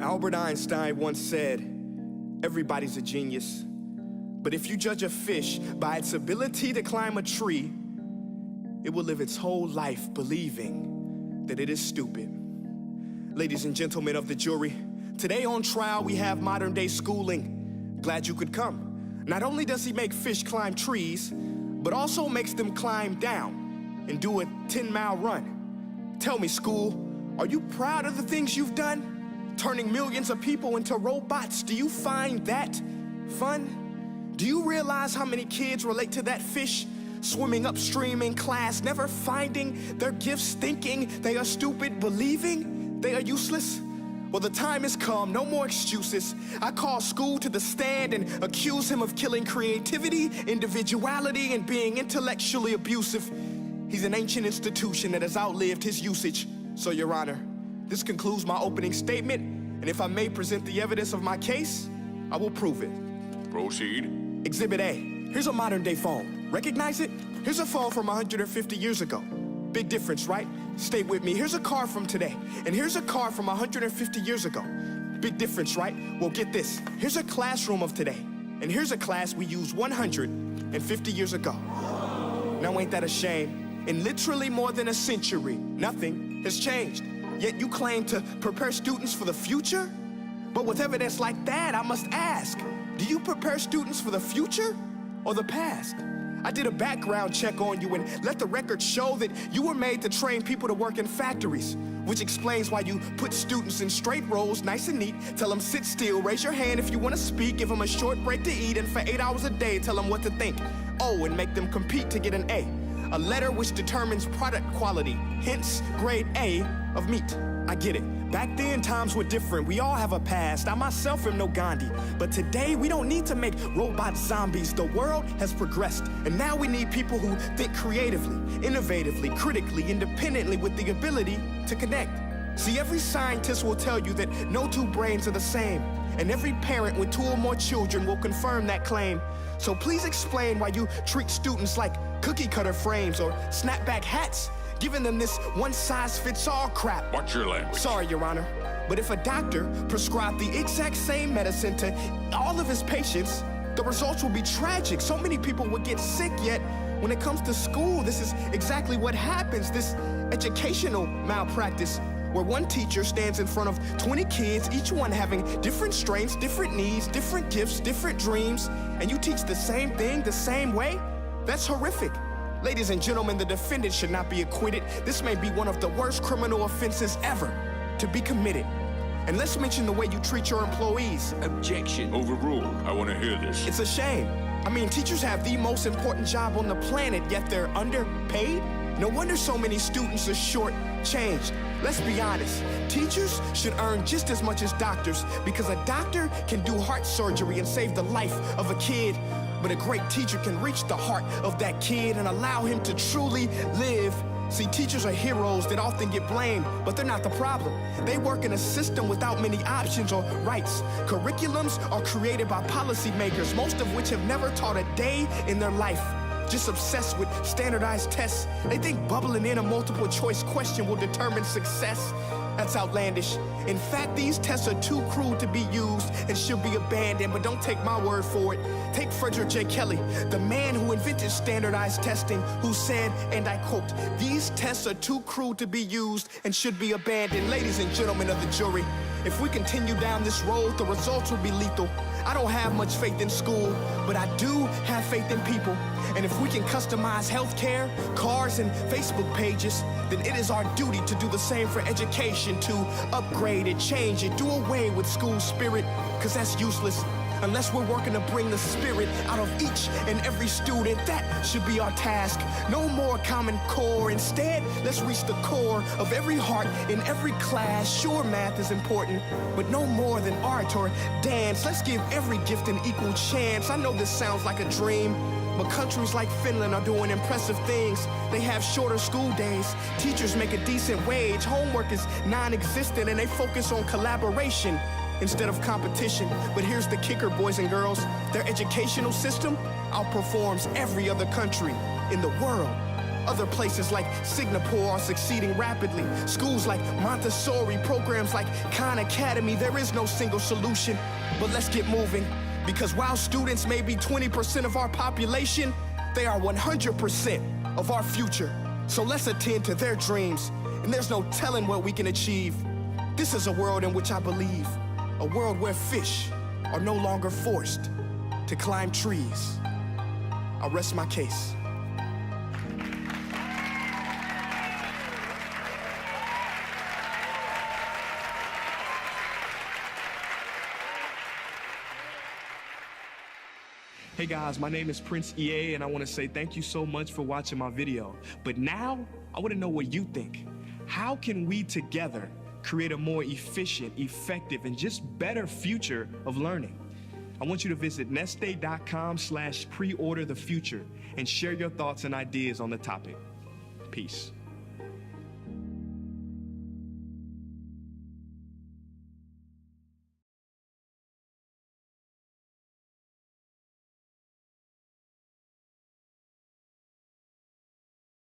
Albert Einstein once said, everybody's a genius, but if you judge a fish by its ability to climb a tree, it will live its whole life believing that it is stupid. Ladies and gentlemen of the jury, today on trial we have modern day schooling. Glad you could come. Not only does he make fish climb trees, but also makes them climb down and do a 10-mile run. Tell me, school, are you proud of the things you've done? Turning millions of people into robots, do you find that fun? Do you realize how many kids relate to that fish swimming upstream in class, never finding their gifts, thinking they are stupid, believing they are useless? Well, the time has come, no more excuses. I call school to the stand and accuse him of killing creativity, individuality, and being intellectually abusive. He's an ancient institution that has outlived his usage. So, Your Honor, this concludes my opening statement, and if I may present the evidence of my case, I will prove it. Proceed. Exhibit A. Here's a modern-day phone. Recognize it? Here's a phone from 150 years ago. Big difference, right? Stay with me. Here's a car from today, and here's a car from 150 years ago. Big difference, right? Well, get this. Here's a classroom of today, and here's a class we used 150 years ago. Now, ain't that a shame? In literally more than a century, nothing has changed. Yet you claim to prepare students for the future? But with evidence like that, I must ask, do you prepare students for the future or the past? I did a background check on you and let the record show that you were made to train people to work in factories, which explains why you put students in straight rows, nice and neat, tell them sit still, raise your hand if you want to speak, give them a short break to eat, and for 8 hours a day, tell them what to think. Oh, and make them compete to get an A letter which determines product quality, hence grade A of meat. I get it. Back then, times were different. We all have a past. I myself am no Gandhi. But today, we don't need to make robot zombies. The world has progressed. And now we need people who think creatively, innovatively, critically, independently, with the ability to connect. See, every scientist will tell you that no two brains are the same. And every parent with 2 or more children will confirm that claim. So please explain why you treat students like cookie-cutter frames or snapback hats, giving them this one-size-fits-all crap. Watch your language. Sorry, Your Honor, but if a doctor prescribed the exact same medicine to all of his patients, the results will be tragic. So many people would get sick, yet when it comes to school, this is exactly what happens, this educational malpractice, where one teacher stands in front of 20 kids, each one having different strengths, different needs, different gifts, different dreams, and you teach the same thing the same way? That's horrific. Ladies and gentlemen, the defendant should not be acquitted. This may be one of the worst criminal offenses ever to be committed. And let's mention the way you treat your employees. Objection. Overruled. I want to hear this. It's a shame. I mean, teachers have the most important job on the planet, yet they're underpaid? No wonder so many students are short-changed. Let's be honest, teachers should earn just as much as doctors, because a doctor can do heart surgery and save the life of a kid, but a great teacher can reach the heart of that kid and allow him to truly live. See, teachers are heroes that often get blamed, but they're not the problem. They work in a system without many options or rights. Curriculums are created by policymakers, most of which have never taught a day in their life. Just obsessed with standardized tests. They think bubbling in a multiple choice question will determine success. That's outlandish. In fact, these tests are too cruel to be used and should be abandoned, but don't take my word for it. Take Frederick J. Kelly, the man who invented standardized testing, who said, and I quote, "These tests are too cruel to be used and should be abandoned." Ladies and gentlemen of the jury, if we continue down this road, the results will be lethal. I don't have much faith in school, but I do have faith in people. And if we can customize healthcare, cars, and Facebook pages, then it is our duty to do the same for education, to upgrade it, change it, do away with school spirit, because that's useless. Unless we're working to bring the spirit out of each and every student, that should be our task. No more Common Core. Instead, let's reach the core of every heart in every class. Sure, math is important, but no more than art or dance. Let's give every gift an equal chance. I know this sounds like a dream, but countries like Finland are doing impressive things. They have shorter school days. Teachers make a decent wage. Homework is non-existent, and they focus on collaboration instead of competition. But here's the kicker, boys and girls. Their educational system outperforms every other country in the world. Other places like Singapore are succeeding rapidly. Schools like Montessori, programs like Khan Academy, there is no single solution. But let's get moving, because while students may be 20% of our population, they are 100% of our future. So let's attend to their dreams, and there's no telling what we can achieve. This is a world in which I believe, a world where fish are no longer forced to climb trees. I rest my case. Hey guys, my name is Prince EA, and I want to say thank you so much for watching my video. But now, I want to know what you think. How can we together create a more efficient, effective, and just better future of learning? I want you to visit nestday.com/preorderthefuture and share your thoughts and ideas on the topic. Peace.